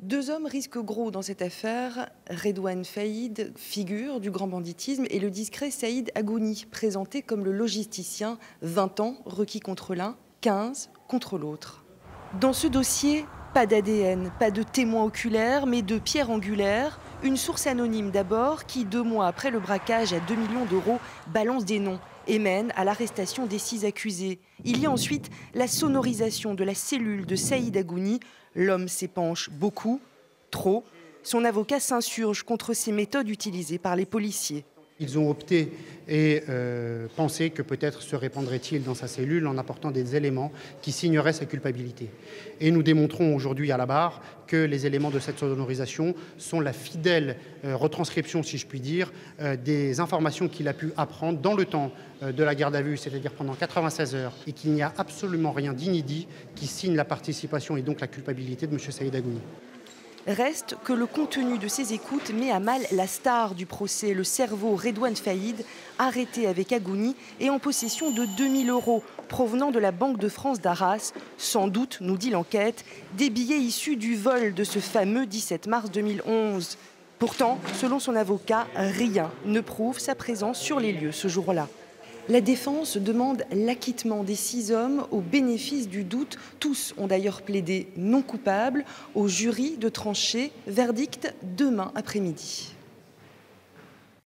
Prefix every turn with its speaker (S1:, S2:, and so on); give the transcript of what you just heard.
S1: Deux hommes risquent gros dans cette affaire. Redouane Faïd, figure du grand banditisme, et le discret Saïd Agouni, présenté comme le logisticien, 20 ans requis contre l'un, 15 contre l'autre. Dans ce dossier, pas d'ADN, pas de témoins oculaires, mais de pierres angulaires. Une source anonyme d'abord qui, 2 mois après le braquage à 2 millions d'euros, balance des noms et mène à l'arrestation des 6 accusés. Il y a ensuite la sonorisation de la cellule de Saïd Agouni. L'homme s'épanche beaucoup, trop. Son avocat s'insurge contre ces méthodes utilisées par les policiers.
S2: Ils ont opté et pensé que peut-être se répandrait-il dans sa cellule en apportant des éléments qui signeraient sa culpabilité. Et nous démontrons aujourd'hui à la barre que les éléments de cette sonorisation sont la fidèle retranscription, si je puis dire, des informations qu'il a pu apprendre dans le temps de la garde à vue, c'est-à-dire pendant 96 heures, et qu'il n'y a absolument rien d'inédit qui signe la participation et donc la culpabilité de M. Saïd Agouni.
S1: Reste que le contenu de ces écoutes met à mal la star du procès, le cerveau Redouane Faïd, arrêté avec Agouni et en possession de 2 000 € provenant de la Banque de France d'Arras. Sans doute, nous dit l'enquête, des billets issus du vol de ce fameux 17 mars 2011. Pourtant, selon son avocat, rien ne prouve sa présence sur les lieux ce jour-là. La défense demande l'acquittement des 6 hommes au bénéfice du doute. Tous ont d'ailleurs plaidé non coupables. Au jury de trancher, verdict demain après-midi.